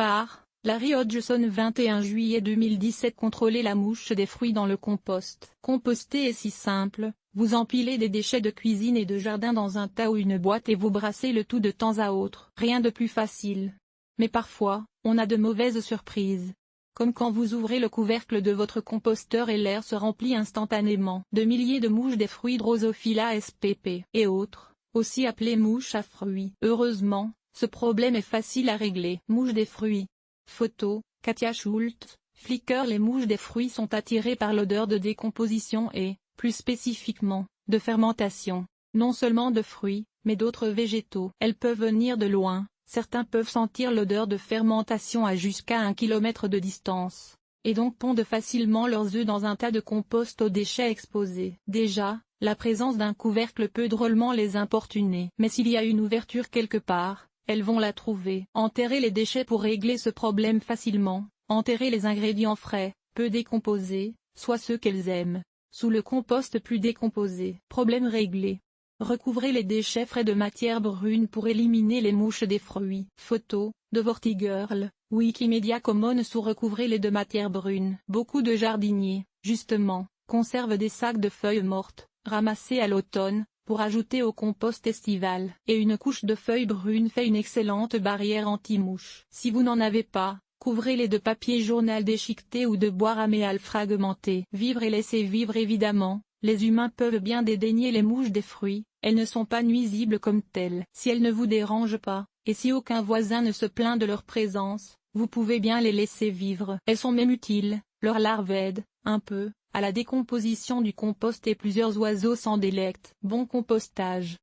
par Larry Hodgson 21 juillet 2017. Contrôler la mouche des fruits dans le compost. Composter est si simple, vous empilez des déchets de cuisine et de jardin dans un tas ou une boîte et vous brassez le tout de temps à autre. Rien de plus facile. Mais parfois, on a de mauvaises surprises. Comme quand vous ouvrez le couvercle de votre composteur et l'air se remplit instantanément de milliers de mouches des fruits Drosophila spp. Et autres, aussi appelées mouches à fruits. Heureusement, ce problème est facile à régler. Mouches des fruits. Photo, Katia Schultz, Flickr. Les mouches des fruits sont attirées par l'odeur de décomposition et, plus spécifiquement, de fermentation. Non seulement de fruits, mais d'autres végétaux. Elles peuvent venir de loin, certains peuvent sentir l'odeur de fermentation à jusqu'à 1 km de distance, et donc pondent facilement leurs œufs dans un tas de compost aux déchets exposés. Déjà, la présence d'un couvercle peut drôlement les importuner. Mais s'il y a une ouverture quelque part, elles vont la trouver. Enterrer les déchets pour régler ce problème facilement. Enterrer les ingrédients frais, peu décomposés, soit ceux qu'elles aiment, sous le compost plus décomposé. Problème réglé. Recouvrez les déchets frais de matière brune pour éliminer les mouches des fruits. Photo, de Vortigirl, Wikimedia Commons. Sous recouvrez-les de matière brune. Beaucoup de jardiniers, justement, conservent des sacs de feuilles mortes, ramassées à l'automne, pour ajouter au compost estival. Et une couche de feuilles brunes fait une excellente barrière anti-mouche. Si vous n'en avez pas, couvrez-les de papier journal déchiqueté ou de bois raméal fragmenté. Vivre et laisser vivre. Évidemment, les humains peuvent bien dédaigner les mouches des fruits, elles ne sont pas nuisibles comme telles. Si elles ne vous dérangent pas, et si aucun voisin ne se plaint de leur présence, vous pouvez bien les laisser vivre. Elles sont même utiles, leurs larves aident, un peu, à la décomposition du compost et plusieurs oiseaux s'en délectent. Bon compostage.